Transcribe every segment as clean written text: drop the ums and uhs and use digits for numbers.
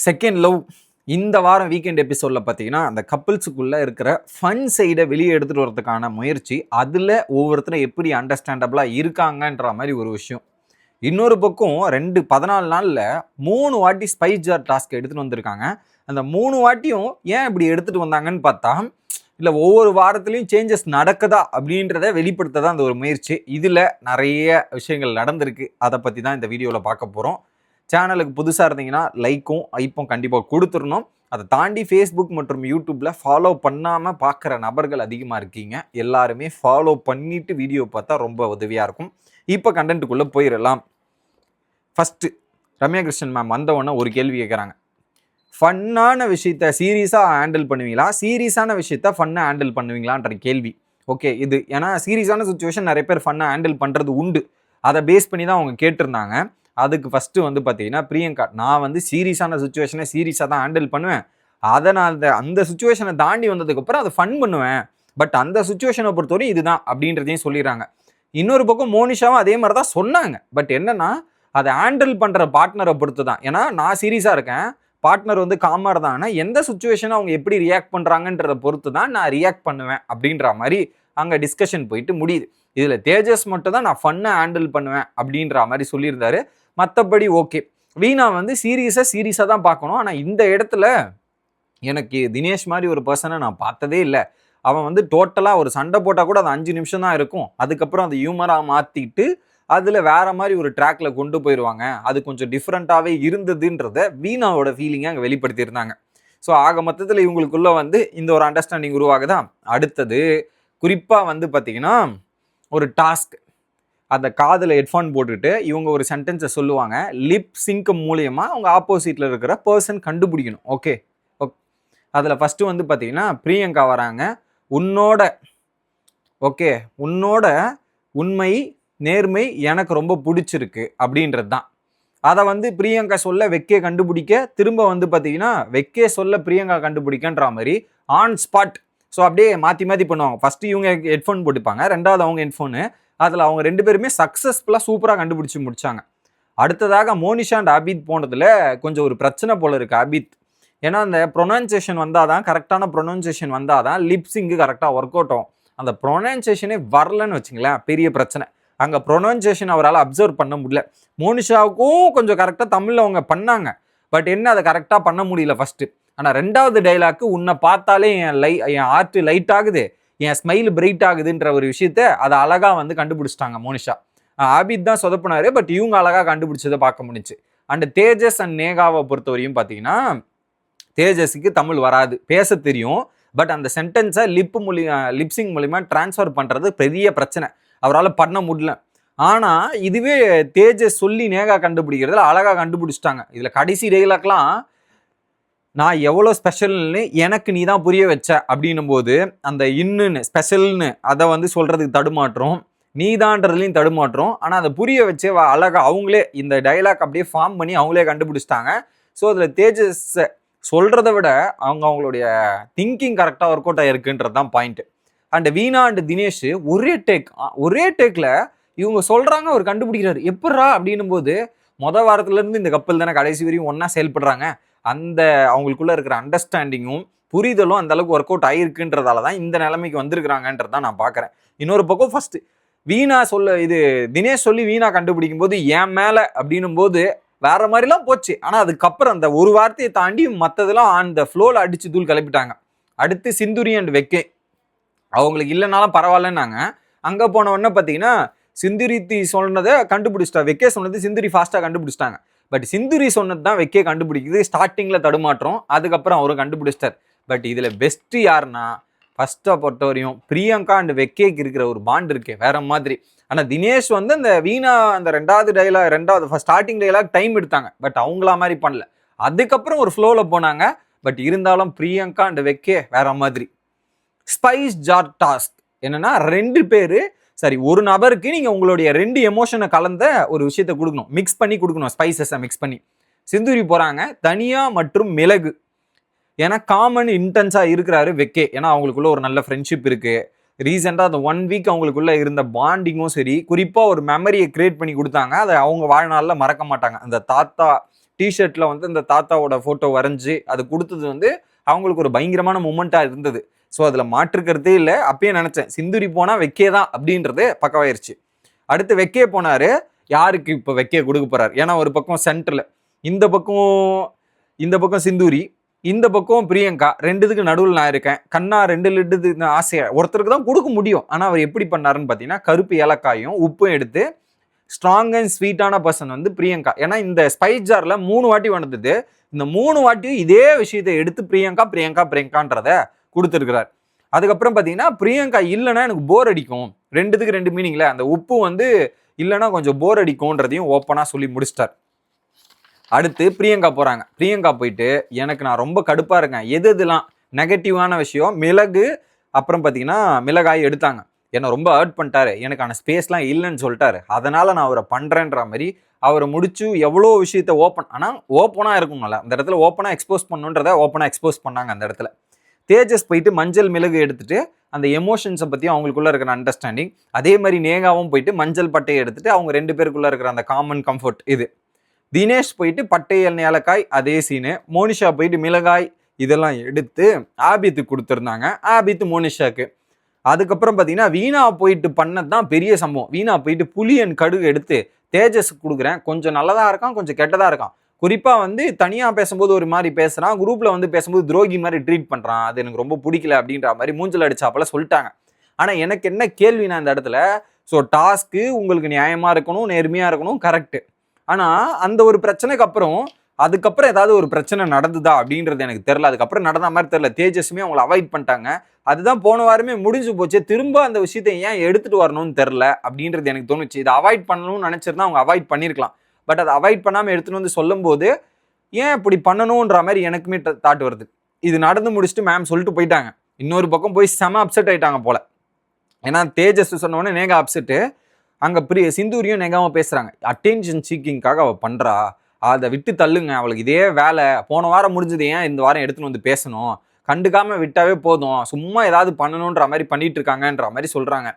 Second love இந்த வாரம் weekend எபிசோடில் பார்த்தீங்கன்னா அந்த கப்பிள்ஸுக்குள்ளே இருக்கிற ஃபன் சைடை வெளியே எடுத்துகிட்டு வரதுக்கான முயற்சி, அதில் ஒவ்வொருத்தரும் எப்படி அண்டர்ஸ்டாண்டபிளாக இருக்காங்கன்ற மாதிரி ஒரு விஷயம். இன்னொரு பக்கம் 14 நாளில் 3 வாட்டி ஸ்பைஸ் ஜார் டாஸ்க் எடுத்துகிட்டு வந்திருக்காங்க. அந்த 3 வாட்டியும் ஏன் இப்படி எடுத்துகிட்டு வந்தாங்கன்னு பார்த்தா, இல்லை ஒவ்வொரு வாரத்துலையும் சேஞ்சஸ் நடக்குதா அப்படின்றத வெளிப்படுத்த தான் அந்த ஒரு முயற்சி. இதில் நிறைய விஷயங்கள் நடந்திருக்கு. அதை பற்றி தான் இந்த வீடியோவில் பார்க்க போகிறோம். சேனலுக்கு புதுசாக இருந்தீங்கன்னா லைக்கும் ஐப்பும் கண்டிப்பாக கொடுத்துடணும். அதை தாண்டி ஃபேஸ்புக் மற்றும் யூடியூப்பில் ஃபாலோ பண்ணாமல் பார்க்குற நபர்கள் அதிகமாக இருக்கீங்க. எல்லாருமே ஃபாலோ பண்ணிவிட்டு வீடியோ பார்த்தா ரொம்ப உதவியாக இருக்கும். இப்போ கண்டென்ட்டுக்குள்ளே போயிடலாம். ஃபஸ்ட்டு ரம்யா கிருஷ்ணன் மேம் வந்தவொடனே ஒரு கேள்வி கேட்குறாங்க. ஃபன்னான விஷயத்த சீரியஸாக ஹேண்டில் பண்ணுவீங்களா, சீரியஸான விஷயத்த ஃபன்னாக ஹேண்டில் பண்ணுவீங்களான்ற கேள்வி. ஓகே, இது ஏன்னா சீரியஸான சுச்சுவேஷன் நிறைய பேர் ஃபன்னாக ஹேண்டில் பண்ணுறது உண்டு. அதை பேஸ் பண்ணி தான் அவங்க கேட்டிருந்தாங்க. அதுக்கு ஃபஸ்ட்டு வந்து பார்த்தீங்கன்னா பிரியங்கா, நான் சீரியஸான சுச்சுவேஷனை சீரியஸாக தான் ஹேண்டில் பண்ணுவேன். அதை நான் அந்த சுச்சுவேஷனை தாண்டி வந்ததுக்கப்புறம் அதை ஃபன் பண்ணுவேன். பட் அந்த சுச்சுவேஷனை பொறுத்தவரை இதுதான் அப்படின்றதையும் சொல்லிடுறாங்க. இன்னொரு பக்கம் மோனிஷாவும் அதே மாதிரி தான் சொன்னாங்க. பட் என்னன்னா அதை ஹேண்டில் பண்ணுற பார்ட்னரை பொறுத்து தான். ஏன்னா நான் சீரியஸாக இருக்கேன், பார்ட்னர் காமாக இருந்தாங்கன்னா எந்த சுச்சுவேஷனை அவங்க எப்படி ரியாக்ட் பண்ணுறாங்கன்றதை பொறுத்து தான் நான் ரியாக்ட் பண்ணுவேன் அப்படின்ற மாதிரி அங்கே டிஸ்கஷன் போயிட்டு முடியுது. இதில் தேஜஸ் மட்டும் தான் நான் ஃபன்னாக ஹேண்டில் பண்ணுவேன் அப்படின்ற மாதிரி சொல்லியிருந்தாரு. மற்றபடி ஓகே, வீணா சீரியஸாக தான் பார்க்கணும். ஆனால் இந்த இடத்துல எனக்கு தினேஷ் மாதிரி ஒரு பர்சனை நான் பார்த்ததே இல்லை. அவன் டோட்டலாக ஒரு சண்டை போட்டால் கூட அது 5 நிமிஷம் தான் இருக்கும். அதுக்கப்புறம் அதை ஹியூமராக மாற்றிட்டு அதில் வேற மாதிரி ஒரு ட்ராக்ல கொண்டு போயிடுவாங்க. அது கொஞ்சம் டிஃப்ரெண்ட்டாகவே இருந்ததுன்றத வீணாவோட ஃபீலிங்கை அங்கே வெளிப்படுத்தியிருந்தாங்க. ஸோ ஆக மொத்தத்தில் இவங்களுக்குள்ள இந்த ஒரு அண்டர்ஸ்டாண்டிங் உருவாகுதான். அடுத்தது குறிப்பாக பார்த்தீங்கன்னா ஒரு டாஸ்க். அந்த காதில் ஹெட்ஃபோன் போட்டுட்டு இவங்க ஒரு சென்டென்ஸை சொல்லுவாங்க. லிப் சிங்க் மூலியமாக அவங்க ஆப்போசிட்டில் இருக்கிற பர்சன் கண்டுபிடிக்கணும். ஓகே, அதில் ஃபஸ்ட்டு பார்த்தீங்கன்னா பிரியங்கா வராங்க. உன்னோட உண்மை நேர்மை எனக்கு ரொம்ப பிடிச்சிருக்கு அப்படின்றது தான். அதை பிரியங்கா சொல்ல வெக்கே கண்டுபிடிக்க, திரும்ப பார்த்தீங்கன்னா வெக்கே சொல்ல பிரியங்கா கண்டுபிடிக்கன்ற மாதிரி ஆன் ஸ்பாட். ஸோ அப்படியே மாற்றி மாற்றி பண்ணுவாங்க. ஃபஸ்ட்டு இவங்க ஹெட்ஃபோன் போட்டுப்பாங்க, ரெண்டாவது அவங்க ஹெட்ஃபோனு. அதில் அவங்க 2 பேருமே சக்ஸஸ்ஃபுல்லாக சூப்பராக கண்டுபிடிச்சி முடிச்சாங்க. அடுத்ததாக மோனிஷா அண்ட் அபித் போனதில் கொஞ்சம் ஒரு பிரச்சனை போல இருக்குது அபித். ஏன்னா அந்த ப்ரொனன்சியேஷன் வந்தால் தான், கரெக்டான ப்ரொனன்சியேஷன் வந்தால் தான் லிப்ஸிங்கு கரெக்டாக ஒர்க் அவுட் ஆகும். அந்த ப்ரொனன்சியேஷனே வரலன்னு வச்சுங்களேன், பெரிய பிரச்சனை. அங்கே ப்ரொனன்சியேஷன் அவரால் அப்சர்வ் பண்ண முடியல. மோனிஷாவுக்கும் கொஞ்சம் கரெக்டாக தமிழில் அவங்க பண்ணாங்க. பட் என்ன அதை கரெக்டாக பண்ண முடியல ஃபஸ்ட்டு. ஆனால் 2வது டைலாக்கு உன்னை பார்த்தாலே என் ஆர்ட் லைட் ஆகுது, என் ஸ்மைல் பிரைட் ஆகுதுன்ற ஒரு விஷயத்த அதை அழகாக கண்டுபிடிச்சிட்டாங்க மோனிஷா. ஆபித் தான் சொதப்பினாரு, பட் இவங்க அழகாக கண்டுபிடிச்சதை பார்க்க முடிச்சு. அண்ட் தேஜஸ் அண்ட் நேகாவை பொறுத்தவரையும் பார்த்தீங்கன்னா, தேஜஸுக்கு தமிழ் வராது, பேச தெரியும். பட் அந்த சென்டென்ஸை லிப்சிங் மூலிமா டிரான்ஸ்ஃபர் பண்ணுறது பெரிய பிரச்சனை, அவரால் பண்ண முடியல. ஆனால் இதுவே தேஜஸ் சொல்லி நேகா கண்டுபிடிக்கிறதுல அழகாக கண்டுபிடிச்சிட்டாங்க. இதில் கடைசி டைலாக்லாம் நான் எவ்வளோ ஸ்பெஷல்னு எனக்கு நீ தான் புரிய வச்ச அப்படின்னும் போது அந்த இன்னுன்னு ஸ்பெஷல்னு அதை சொல்கிறதுக்கு தடுமாற்றம், நீ தான்றதுலையும் தடுமாற்றம். ஆனால் அதை புரிய வச்சு அழகாக அவங்களே இந்த டைலாக் அப்படியே ஃபார்ம் பண்ணி அவங்களே கண்டுபிடிச்சிட்டாங்க. ஸோ அதில் தேஜஸ் சொல்கிறத விட அவங்களுடைய திங்கிங் கரெக்டாக ஒர்க் அவுட் ஆகிருக்குன்றது தான் point. And Veena and Dinesh ஒரே டேக்கில் இவங்க சொல்கிறாங்க, அவர் கண்டுபிடிக்கிறாரு. எப்பட்றா அப்படின்னும் போது வாரத்துலேருந்து இந்த கப்பல் தானே கடைசி வரையும் ஒன்றா செயல்படுறாங்க. அந்த அவங்களுக்குள்ள இருக்கிற அண்டர்ஸ்டாண்டிங்கும் புரிதலும் அந்த அளவுக்கு ஒர்க் அவுட் ஆகிருக்குன்றதால தான் இந்த நிலைமைக்கு வந்திருக்கிறாங்கன்றது தான் நான் பார்க்குறேன். இன்னொரு பக்கம் ஃபஸ்ட்டு வீணா தினேஷ் சொல்லி வீணா கண்டுபிடிக்கும் போது என் மேலே அப்படின்னும் போது வேற மாதிரிலாம் போச்சு. ஆனால் அதுக்கப்புறம் அந்த ஒரு வார்த்தையை தாண்டி மற்றதெல்லாம் அந்த ஃப்ளோவில் அடித்து தூள் கிளப்பிட்டாங்க. அடுத்து சிந்துரி அண்ட் வெக்கே, அவங்களுக்கு இல்லைனாலும் பரவாயில்லன்னாங்க. அங்கே போன உடனே பார்த்தீங்கன்னா சிந்துரி சொன்னதை கண்டுபிடிச்சிட்டா, வெக்கே சொன்னது சிந்துரி ஃபாஸ்ட்டாக கண்டுபிடிச்சிட்டாங்க. பட் சிந்துரி சொன்னது தான் வெக்கே கண்டுபிடிக்குது. ஸ்டார்டிங்கில் தடுமாற்றம், அதுக்கப்புறம் அவரும் கண்டுபிடிச்சிட்டார். பட் இதில் பெஸ்ட்டு யாருன்னா, ஃபஸ்ட்டாக பொறுத்தவரையும் பிரியங்கா அண்ட் வெக்கேக்கு இருக்கிற ஒரு பாண்ட் இருக்கே வேற மாதிரி. ஆனால் தினேஷ் அந்த வீணா அந்த 2வது ஸ்டார்டிங் டைலாக் டைம் எடுத்தாங்க. பட் அவங்களா மாதிரி பண்ணல, அதுக்கப்புறம் ஒரு ஃப்ளோவில் போனாங்க. பட் இருந்தாலும் பிரியங்கா அண்ட் வெக்கே வேற மாதிரி. ஸ்பைஸ் ஜார் டாஸ்க் என்னன்னா, 2 பேர் ஒரு நபருக்கு நீங்கள் உங்களுடைய 2 எமோஷனை கலந்த ஒரு விஷயத்தை கொடுக்கணும், மிக்ஸ் பண்ணி கொடுக்கணும், ஸ்பைசஸை மிக்ஸ் பண்ணி. சிந்துரி போகிறாங்க தனியா மற்றும் மிளகு. ஏன்னா காமன் இன்டென்ஸாக இருக்கிறாரு வெக்கே. ஏன்னா அவங்களுக்குள்ள ஒரு நல்ல ஃப்ரெண்ட்ஷிப் இருக்குது. ரீசெண்டாக அந்த 1 வீக் அவங்களுக்குள்ள இருந்த பாண்டிங்கும் சரி, குறிப்பாக ஒரு மெமரியை கிரியேட் பண்ணி கொடுத்தாங்க. அதை அவங்க வாழ்நாளில் மறக்க மாட்டாங்க. அந்த தாத்தா டிஷர்ட்ல வந்து இந்த தாத்தாவோட போட்டோ வரைஞ்சி அது கொடுத்தது வந்து அவங்களுக்கு ஒரு பயங்கரமான மூமெண்டா இருந்தது. ஸோ அதுல மாற்றுக்கிறதே இல்லை. அப்பயே நினைச்சேன் சிந்துரி போனா வெக்கே தான் அப்படின்றது பக்கவாயிருச்சு. அடுத்து வெக்கே போனாரு. யாருக்கு இப்ப வெக்கே கொடுக்க போறாரு? ஏன்னா ஒரு பக்கம் சென்டர்ல இந்த பக்கம் இந்த பக்கம் சிந்துரி, இந்த பக்கம் பிரியங்கா, ரெண்டுத்துக்கு நடுவில் நான் இருக்கேன். கண்ணா 2 லட்டு ஆசையா ஒருத்தருக்கு தான் கொடுக்க முடியும். ஆனா அவர் எப்படி பண்ணாருன்னு பாத்தீங்கன்னா கருப்பு ஏலக்காயும் உப்பும் எடுத்து ஸ்ட்ராங் அண்ட் ஸ்வீட்டான பர்சன் வந்து பிரியங்கா. ஏன்னா இந்த ஸ்பைஸ் ஜார்ல 3 வாட்டி வந்தது. இந்த 3 வாட்டியும் இதே விஷயத்தை எடுத்து பிரியங்கா பிரியங்கா பிரியங்கான்றத கொடுத்துருக்கிறார். அதுக்கப்புறம் பாத்தீங்கன்னா பிரியங்கா இல்லைன்னா எனக்கு போர் அடிக்கும். 2த்துக்கு 2 மீனிங்ல அந்த உப்பு வந்து இல்லைன்னா கொஞ்சம் போர் அடிக்கும்ன்றதையும் ஓப்பனா சொல்லி முடிச்சிட்டார். அடுத்து பிரியங்கா போறாங்க. பிரியங்கா போயிட்டு எனக்கு நான் ரொம்ப கடுப்பா இருக்கேன். எதுலாம் நெகட்டிவான விஷயம் மிளகு, அப்புறம் பாத்தீங்கன்னா மிளகாய் எடுத்தாங்க. என்னை ரொம்ப ஹர்ட் பண்ணிட்டாரு. எனக்கான ஸ்பேஸ்லாம் இல்லைன்னு சொல்லிட்டாரு. அதனால நான் அவரை பண்றேன்ற மாதிரி அவரை முடிச்சு எவ்வளோ விஷயத்த ஓப்பனா இருக்கணும்ல அந்த இடத்துல ஓப்பனா எக்ஸ்போஸ் பண்ணுன்றத ஓப்பனா எக்ஸ்போஸ் பண்ணாங்க. அந்த இடத்துல தேஜஸ் போயிட்டு மஞ்சள் மிளகு எடுத்துட்டு அந்த எமோஷன்ஸை பத்தி அவங்களுக்குள்ள இருக்கிற அண்டர்ஸ்டாண்டிங், அதே மாதிரி நேகாவும் போயிட்டு மஞ்சள் பட்டையை எடுத்துட்டு அவங்க 2 பேருக்குள்ள இருக்கிற அந்த காமன் கம்ஃபர்ட் இது. தினேஷ் போயிட்டு பட்டை ஏலக்காய் அதே சீனு. மோனிஷா போயிட்டு மிளகாய் இதெல்லாம் எடுத்து ஆபித்துக்கு கொடுத்துருந்தாங்க. ஆபித்து மோனிஷாக்கு. அதுக்கப்புறம் பார்த்தீங்கன்னா வீணா போயிட்டு பண்ணது தான் பெரிய சம்பவம். வீணா போயிட்டு புளி அண்ட் கடுகு எடுத்து தேஜஸுக்கு கொடுக்குறேன். கொஞ்சம் நல்லதா இருக்கான், கொஞ்சம் கெட்டதா இருக்கான். குறிப்பா வந்து தனியா பேசும்போது ஒரு மாதிரி பேசுறான், குரூப்ல வந்து பேசும்போது துரோகி மாதிரி ட்ரீட் பண்றான். அது எனக்கு ரொம்ப பிடிக்கல அப்படின்ற மாதிரி மூஞ்சல் அடிச்சாப்பல சொல்லிட்டாங்க. ஆனா எனக்கு என்ன கேள்வினா இந்த இடத்துல, ஸோ டாஸ்க்கு உங்களுக்கு நியாயமா இருக்கணும், நேர்மையா இருக்கணும், கரெக்ட். ஆனா அந்த ஒரு பிரச்சனைக்கு அப்புறம் அதுக்கப்புறம் ஏதாவது ஒரு பிரச்சனை நடந்துதா அப்படின்றது எனக்கு தெரியல. அதுக்கப்புறம் நடந்த மாதிரி தெரியல. தேஜஸ்மே அவங்களை அவாய்ட் பண்ணிட்டாங்க. அதுதான் போன வாரமே முடிஞ்சு போச்சு. திரும்ப அந்த விஷயத்தை ஏன் எடுத்துட்டு வரணும்னு தெரியல அப்படின்றது எனக்கு தோணுச்சு. இதை அவாய்ட் பண்ணணும்னு நினைச்சிருந்தா அவங்க அவாய்ட் பண்ணிருக்கலாம். பட் அதை அவாய்ட் பண்ணாம எடுத்துட்டு வந்து சொல்லும் போது ஏன் இப்படி பண்ணணும்ன்ற மாதிரி எனக்குமே தாட் வருது. இது நடந்து முடிச்சுட்டு மேம் சொல்லிட்டு போயிட்டாங்க. இன்னொரு பக்கம் போய் செம அப்செட் ஆயிட்டாங்க போல. ஏன்னா தேஜஸ் சொன்ன உடனே நேகா அப்செட்டு. அங்க சிந்துரியும் நேகாவும் பேசுறாங்க. அட்டென்ஷன் சீக்கிங்காக அவ பண்றா, அதை விட்டு தள்ளுங்க, அவளுக்கு இதே வேலை. போன வாரம் முடிஞ்சது ஏன் இந்த வாரம் எடுத்துன்னு வந்து பேசணும், கண்டுக்காம விட்டாவே போதும், சும்மா ஏதாவது பண்ணணுன்ற மாதிரி பண்ணிட்டு இருக்காங்கன்ற மாதிரி சொல்றாங்க.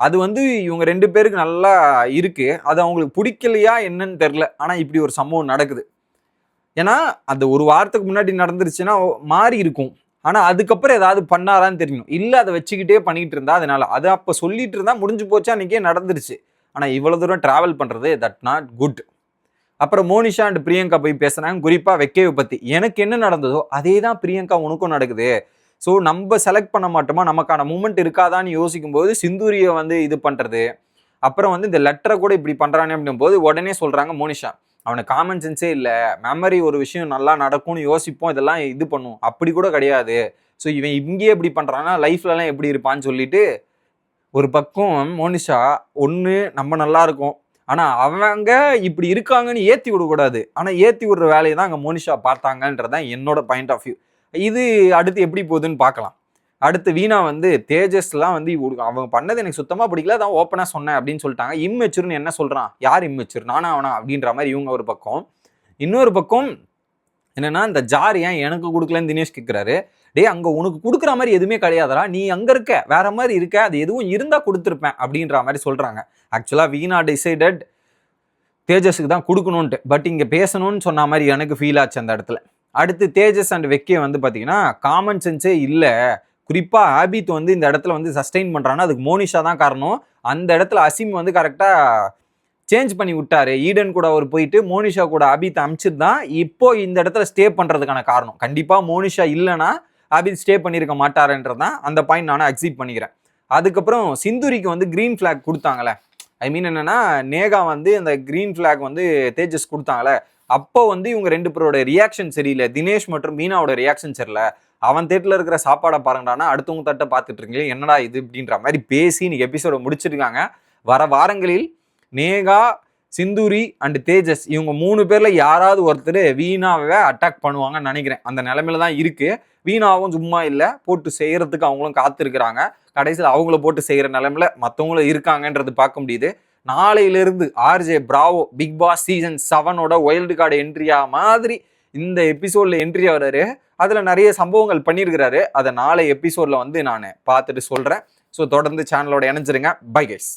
அது வந்து இவங்க 2 பேருக்கு நல்லா இருக்கு. அது அவங்களுக்கு பிடிக்கலையா என்னன்னு தெரியல. ஆனா இப்படி ஒரு சம்பவம் நடக்குது. ஏன்னா அந்த ஒரு வாரத்துக்கு முன்னாடி நடந்துருச்சுன்னா மாறி இருக்கும். ஆனா அதுக்கப்புறம் ஏதாவது பண்ணாரான்னு தெரியணும். இல்ல அதை வச்சுக்கிட்டே பண்ணிட்டு இருந்தா அதனால அது அப்ப சொல்லிட்டு இருந்தா முடிஞ்சு போச்சு, அன்னைக்கே நடந்துருச்சு. ஆனா இவ்வளவு தூரம் டிராவல் பண்றது தட் நாட் குட். அப்புறம் மோனிஷா அண்ட் பிரியங்கா போய் பேசுறாங்க. குறிப்பா வெக்கேவை பத்தி. எனக்கு என்ன நடந்ததோ அதே தான் பிரியங்கா உனக்கும் நடக்குது. ஸோ நம்ம செலக்ட் பண்ண மாட்டோமா, நமக்கான மூமெண்ட் இருக்காதான்னு யோசிக்கும் போது சிந்துரியை வந்து இது பண்றது, அப்புறம் வந்து இந்த லெட்டரை கூட இப்படி பண்றானே அப்படின்னும் போது உடனே சொல்றாங்க மோனிஷா, அவனுக்கு காமன் சென்ஸே இல்லை, மெமரி ஒரு விஷயம் நல்லா நடக்கும்னு யோசிப்போம், இதெல்லாம் இது பண்ணும், அப்படி கூட கிடையாது. ஸோ இவன் இங்கேயே இப்படி பண்றான்னா லைஃப்லலாம் எப்படி இருப்பான்னு சொல்லிட்டு ஒரு பக்கம் மோனிஷா ஒன்று நம்ம நல்லா இருக்கும், ஆனா அவங்க இப்படி இருக்காங்கன்னு ஏத்தி விடக்கூடாது, ஆனா ஏத்தி விடுற வேலையை தான் அங்க மோனிஷா பார்த்தாங்கன்றதான் என்னோட பாயிண்ட் ஆஃப் வியூ. இது அடுத்து எப்படி போகுதுன்னு பார்க்கலாம். அடுத்து வீணா வந்து தேஜஸ்லாம் வந்து அவங்க பண்ணது எனக்கு சுத்தமா பிடிக்கல, அதான் ஓப்பனா சொன்னேன் அப்படின்னு சொல்லிட்டாங்க. இம்மெச்சூர்னு என்ன சொல்றான், யார் இம்மெச்சூர், நானா அவனா அப்படின்ற மாதிரி இவங்க ஒரு பக்கம். இன்னொரு பக்கம் என்னன்னா இந்த ஜார் ஏன் எனக்கு கொடுக்கலன்னு தினேஷ் கேட்கிறாரு. டே அங்க உனக்கு கொடுக்குற மாதிரி எதுவுமே கிடையாதுடா, நீ அங்க இருக்க வேற மாதிரி இருக்க, அது எதுவும் இருந்தா கொடுத்துருப்பேன் அப்படின்ற மாதிரி சொல்றாங்க. ஆக்சுவலா வீணா டிசைடட் தேஜஸுக்கு தான் கொடுக்கணும்ட்டு, பட் இங்க பேசணும்னு சொன்ன மாதிரி எனக்கு ஃபீல் ஆச்சு அந்த இடத்துல. அடுத்து தேஜஸ் அண்ட் வெக்கே வந்து பார்த்தீங்கன்னா காமன் சென்ஸே இல்லை. குறிப்பாக ஆபித் வந்து இந்த இடத்துல வந்து சஸ்டெயின் பண்ணுறான்னா அதுக்கு மோனிஷா தான் காரணம். அந்த இடத்துல அசீம் வந்து கரெக்டாக சேஞ்ச் பண்ணி விட்டாரு. ஈடன் கூட அவர் போயிட்டு மோனிஷா கூட ஆபித் அமிச்சிட்டு தான் இப்போ இந்த இடத்துல ஸ்டே பண்ணுறதுக்கான காரணம். கண்டிப்பாக மோனிஷா இல்லைன்னா ஆபித் ஸ்டே பண்ணியிருக்க மாட்டாருன்றது தான் அந்த பாயிண்ட் நானும் அக்செப்ட் பண்ணிக்கிறேன். அதுக்கப்புறம் சிந்துரிக்கு வந்து கிரீன் ஃபிளாக் கொடுத்தாங்களே, ஐ மீன் என்னன்னா நேகா வந்து அந்த கிரீன் ஃபிளாக் வந்து தேஜஸ் கொடுத்தாங்களே, அப்போ வந்து இவங்க 2 பேரோட ரியாக்ஷன் சரியில்லை. தினேஷ் மற்றும் மீனாவோட ரியாக்ஷன் சரியில்லை. அவன் தேட்டில் இருக்கிற சாப்பாடை பாருங்கடானா அடுத்தவங்க தட்டை பார்த்துட்டு இருக்கீங்க, என்னடா இது அப்படின்ற மாதிரி பேசி இன்னைக்கு எபிசோட முடிச்சிருக்காங்க. வர வாரங்களில் நேகா, சிந்துரி அண்ட் தேஜஸ் இவங்க 3 பேர்ல யாராவது ஒருத்தர் வீணாவை அட்டாக் பண்ணுவாங்கன்னு நினைக்கிறேன். அந்த நிலைமையில தான் இருக்கு. வீணாவும் சும்மா இல்லை, போட்டு செய்யறதுக்கு அவங்களும் காத்திருக்கிறாங்க. கடைசியில் அவங்கள போட்டு செய்யற நிலைமையில மற்றவங்களும் இருக்காங்கன்றது பார்க்க முடியுது. நாளையிலிருந்து RJ Bravo Bigg Boss season 7ஓட வைல்டு கார்டு என்ட்ரியா மாதிரி இந்த எபிசோட்ல என்ட்ரி ஆகிறாரு. அதுல நிறைய சம்பவங்கள் பண்ணியிருக்கிறாரு. அதை நாளை எபிசோட்ல வந்து நான் பார்த்துட்டு சொல்றேன். ஸோ தொடர்ந்து சேனலோட இணைஞ்சிருங்க. Bye guys.